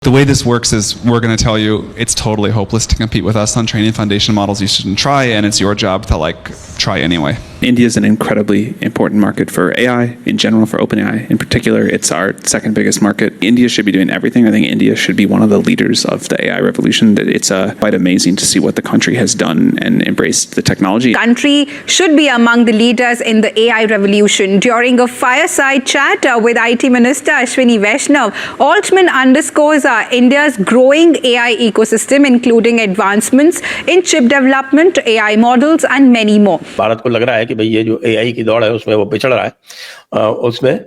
The way this works is we're going to tell you it's totally hopeless to compete with us on training foundation models. You shouldn't try, and it's your job to try anyway. India is an incredibly important market for AI in general, for OpenAI in particular. It's our second biggest market. India should be doing everything. I think India should be one of the leaders of the AI revolution. It's quite amazing to see what the country has done and embraced the technology. Country should be among the leaders in the AI revolution. During a fireside chat with IT Minister Ashwini Vaishnav, Altman underscores India's growing AI ecosystem, including advancements in chip development, AI models, and many more. Bharat को लग रहा है कि भाई ये जो AI की दौड़ है उसमें वो पिछड़ रहा है, उसमें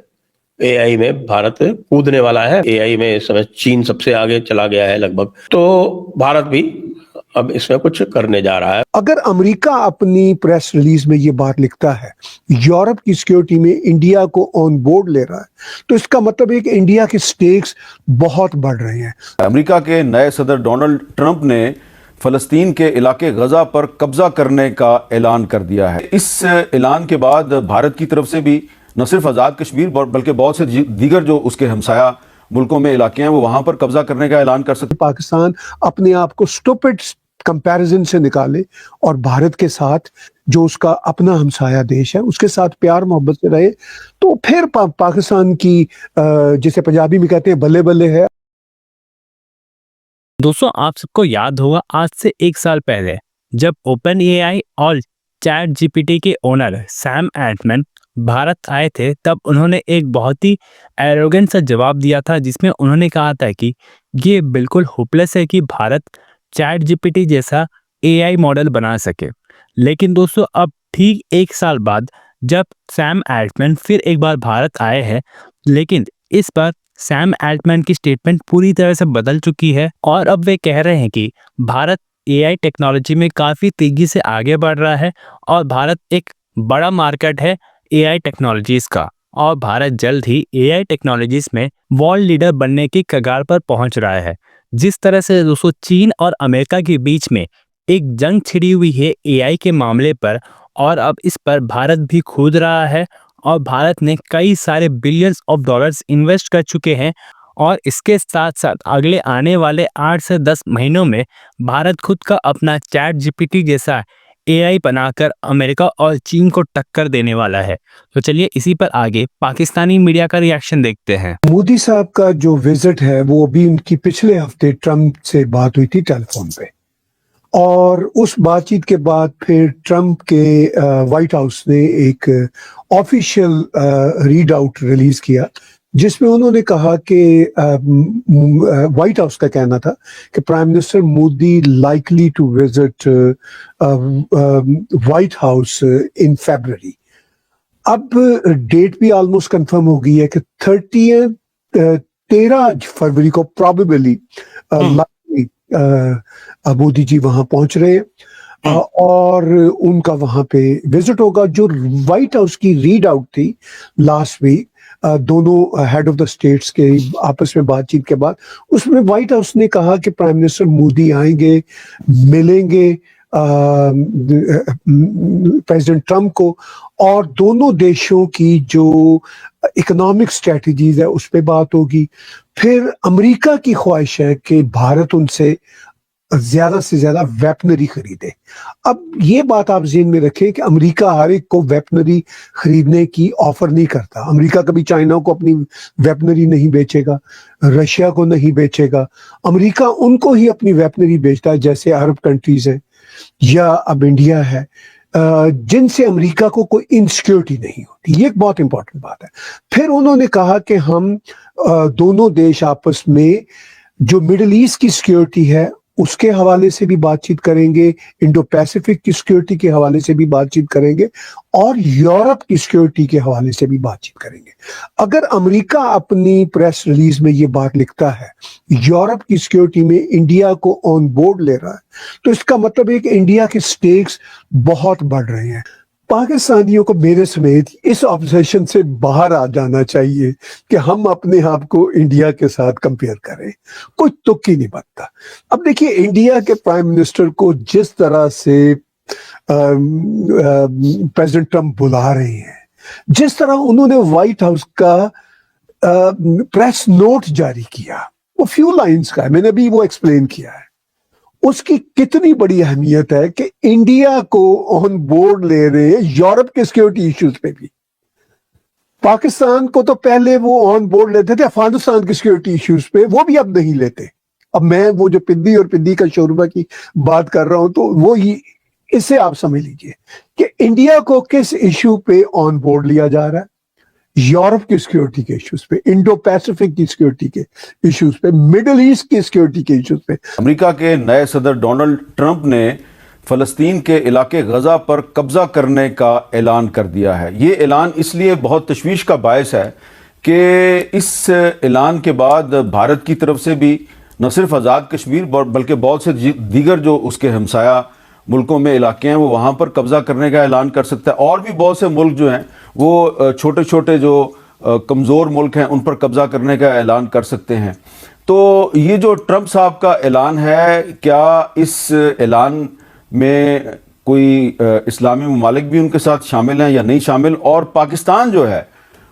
एआई में भारत कूदने वाला है। एआई में इस समय चीन सबसे आगे चला गया है लगभग, तो भारत भी अब इसमें कुछ करने जा रहा है। अगर अमेरिका अपनी प्रेस रिलीज में ये बात लिखता है, यूरोप की सिक्योरिटी में इंडिया को ऑन बोर्ड ले रहा है, तो इसका मतलब है कि इंडिया के स्टेक्स बहुत बढ़ रहे हैं। अमेरिका के नए सदर डोनाल्ड ट्रंप ने फलस्तीन के इलाके गजा पर कब्जा करने का ऐलान कर दिया है। इस ऐलान के बाद भारत की तरफ से भी न सिर्फ आज़ाद कश्मीर बल्कि बहुत से दीगर जो उसके हमसाया मुल्कों में इलाके हैं वो वहां पर कब्जा करने का ऐलान कर सकते। पाकिस्तान अपने आप को स्टूपिड कंपैरिजन से निकाले और भारत के साथ जो उसका अपना हमसाया देश है उसके साथ प्यार मोहब्बत से रहे, तो फिर पाकिस्तान की जिसे पंजाबी में कहते हैं बल्ले बल्ले है। दोस्तों, आप सबको याद होगा आज से 1 साल पहले जब ओपन एआई और चैट जीपीटी के ओनर सैम एल्टमैन भारत आए थे, तब उन्होंने एक बहुत ही एरोगेंट सा जवाब दिया था, जिसमें उन्होंने कहा था कि ये बिल्कुल होपलेस है कि भारत चैट जीपीटी जैसा एआई मॉडल बना सके। लेकिन दोस्तों, अब ठीक 1 साल बाद जब सैम एल्टमैन फिर एक बार भारत आए हैं, लेकिन इस बार सैम एल्टमैन की स्टेटमेंट पूरी तरह से बदल चुकी है और अब वे कह रहे हैं कि भारत एआई टेक्नोलॉजी में काफ़ी तेज़ी से आगे बढ़ रहा है और भारत एक बड़ा मार्केट है एआई टेक्नोलॉजीज़ का, और भारत जल्द ही एआई टेक्नोलॉजीज़ में वर्ल्ड लीडर बनने की कगार पर पहुंच रहा है। जिस तरह से दोस्तों चीन और अमेरिका के बीच में एक जंग छिड़ी हुई है एआई के मामले पर, और अब इस पर भारत भी कूद रहा है और भारत ने कई सारे बिलियंस ऑफ डॉलर्स इन्वेस्ट कर चुके हैं, और इसके साथ साथ अगले आने वाले 8 से 10 महीनों में भारत खुद का अपना चैट जीपीटी जैसा एआई बनाकर अमेरिका और चीन को टक्कर देने वाला है। तो चलिए इसी पर आगे पाकिस्तानी मीडिया का रिएक्शन देखते हैं। मोदी साहब का जो विजिट है वो अभी उनकी पिछले हफ्ते ट्रंप से बात हुई थी टेलीफोन पे, और उस बातचीत के बाद फिर ट्रंप के व्हाइट हाउस ने एक ऑफिशियल रीड आउट रिलीज किया, जिसमें उन्होंने कहा कि व्हाइट हाउस का कहना था कि prime minister Modi likely to visit White House in February. अब डेट भी ऑलमोस्ट कंफर्म हो गई है कि 13 फरवरी को प्रोबेबली मोदी जी वहां पहुंच रहे हैं और उनका वहां पे विजिट होगा। जो व्हाइट हाउस की रीड आउट थी लास्ट वीक दोनों हेड ऑफ द स्टेट्स के आपस में बातचीत के बाद, उसमें व्हाइट हाउस ने कहा कि प्राइम मिनिस्टर मोदी आएंगे, मिलेंगे प्रेसिडेंट ट्रंप को, और दोनों देशों की जो इकोनॉमिक स्ट्रेटजीज है उस पर बात होगी। फिर अमेरिका की ख्वाहिश है कि भारत उनसे ज्यादा से ज्यादा वेपनरी खरीदे। अब ये बात आप ज़हन में रखें कि अमेरिका हर एक को वेपनरी खरीदने की ऑफर नहीं करता। अमेरिका कभी चाइना को अपनी वेपनरी नहीं बेचेगा, रशिया को नहीं बेचेगा। अमेरिका उनको ही अपनी वेपनरी बेचता है, जैसे अरब कंट्रीज हैं या अब इंडिया है, जिनसे अमेरिका को कोई इनसिक्योरिटी नहीं होती। ये एक बहुत इंपॉर्टेंट बात है। फिर उन्होंने कहा कि हम दोनों देश आपस में जो मिडिल ईस्ट की सिक्योरिटी है उसके हवाले से भी बातचीत करेंगे, इंडो पैसिफिक की सिक्योरिटी के हवाले से भी बातचीत करेंगे, और यूरोप की सिक्योरिटी के हवाले से भी बातचीत करेंगे। अगर अमेरिका अपनी प्रेस रिलीज में ये बात लिखता है यूरोप की सिक्योरिटी में इंडिया को ऑन बोर्ड ले रहा है, तो इसका मतलब है कि इंडिया के स्टेक्स बहुत बढ़ रहे हैं। पाकिस्तानियों को मेरे समेत इस ऑब्सेशन से बाहर आ जाना चाहिए कि हम अपने आप को इंडिया के साथ कंपेयर करें, कोई तुक ही नहीं बनता। अब देखिए, इंडिया के प्राइम मिनिस्टर को जिस तरह से प्रेसिडेंट ट्रंप बुला रहे हैं, जिस तरह उन्होंने व्हाइट हाउस का प्रेस नोट जारी किया वो फ्यू लाइंस का है, मैंने अभी वो एक्सप्लेन किया है। उसकी कितनी बड़ी अहमियत है कि इंडिया को ऑन बोर्ड ले रहे हैं यूरोप के सिक्योरिटी इश्यूज पे भी। पाकिस्तान को तो पहले वो ऑन बोर्ड लेते थे अफगानिस्तान के सिक्योरिटी इश्यूज पे, वो भी अब नहीं लेते। अब मैं वो जो पिंदी और पिंदी का शोरबा की बात कर रहा हूं, तो वो इससे आप समझ लीजिए कि इंडिया को किस इशू पे ऑन बोर्ड लिया जा रहा है, यूरोप की सिक्योरिटी के इश्यूज पे, इंडो पैसिफिक की सिक्योरिटी के इश्यूज पे, मिडिल ईस्ट की सिक्योरिटी के इश्यूज पे। अमेरिका के नए सदर डोनाल्ड ट्रंप ने फ़लस्तीन के इलाके गज़ा पर कब्ज़ा करने का ऐलान कर दिया है। ये ऐलान इसलिए बहुत तशवीश का बायस है कि इस ऐलान के बाद भारत की तरफ से भी न सिर्फ आज़ाद कश्मीर बल्कि बहुत से दीगर जो उसके हमसाया मुल्कों में इलाके हैं वो वहाँ पर कब्ज़ा करने का ऐलान कर सकता है, और भी बहुत से मुल्क जो हैं वो छोटे छोटे जो कमज़ोर मुल्क हैं उन पर कब्ज़ा करने का ऐलान कर सकते हैं। तो ये जो ट्रंप साहब का ऐलान है, क्या इस ऐलान में कोई इस्लामी ममालिक भी उनके साथ शामिल हैं या नहीं शामिल, और पाकिस्तान जो है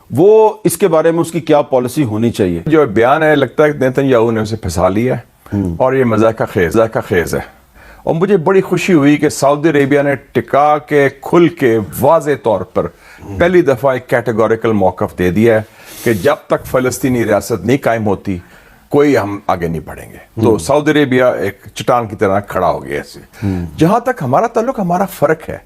वो इसके बारे में उसकी क्या पॉलिसी होनी चाहिए? जो बयान है लगता है कि नेतन्याहू ने उसे फंसा लिया है और ये मजाक का खेज है। और मुझे बड़ी खुशी हुई कि सऊदी अरेबिया ने टिका के खुल के वाज़े तौर पर पहली दफ़ा एक कैटेगोरिकल मौक़िफ़ दे दिया है कि जब तक फ़लस्तीनी रियासत नहीं कायम होती कोई हम आगे नहीं बढ़ेंगे। तो सऊदी अरेबिया एक चट्टान की तरह खड़ा हो गया ऐसे। जहाँ तक हमारा ताल्लुक, हमारा फ़र्क है,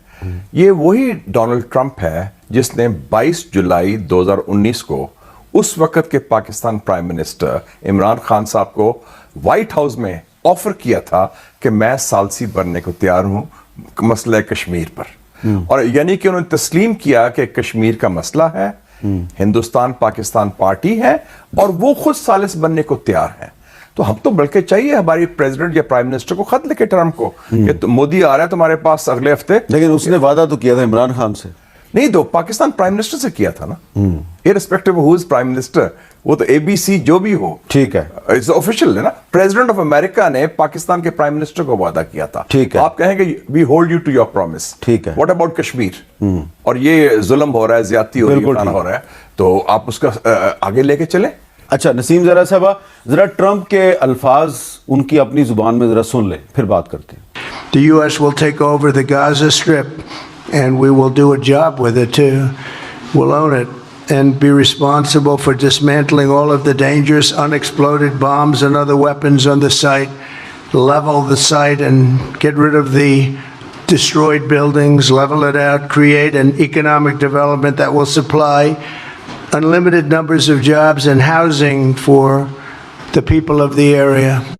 ये वही डोनाल्ड ट्रंप है जिसने 22 जुलाई 2019 को उस वक़्त के पाकिस्तान प्राइम मिनिस्टर इमरान खान साहब को वाइट हाउस में ऑफर किया था कि मैं सालसी बनने को तैयार हूं मसला कश्मीर पर। और यानी कि उन्होंने तस्लीम किया कि कश्मीर का मसला है, हिंदुस्तान पाकिस्तान पार्टी है और वो खुद सालिस बनने को तैयार है। तो हम तो बल्कि चाहिए हमारी प्रेसिडेंट या प्राइम मिनिस्टर को खत लिखे ट्रंप को कि तो मोदी आ रहा है तुम्हारे पास अगले हफ्ते। लेकिन उसने वादा तो किया था इमरान खान से। नहीं, तो पाकिस्तान प्राइम मिनिस्टर से किया था ना, irrespective of who is prime minister, वो तो एबीसी जो भी हो, ठीक है, इट्स ऑफिशियल है ना। प्रेसिडेंट ऑफ अमेरिका ने पाकिस्तान के प्राइम मिनिस्टर को वादा किया था, ठीक है, आप कहेंगे we hold you to your promise, ठीक है। What about Kashmir? और ये जुल्म हो रहा है, ज्यादती हो रहा है, तो आप उसका आगे लेके चले। अच्छा नसीम जरा साहब, जरा ट्रंप के अल्फाज उनकी अपनी जुबान में जरा सुन लें, फिर बात करते हैं। The U.S. will take over the Gaza Strip, and we will do a job with it too. We'll own it and be responsible for dismantling all of the dangerous unexploded bombs and other weapons on the site, level the site and get rid of the destroyed buildings, level it out, create an economic development that will supply unlimited numbers of jobs and housing for the people of the area.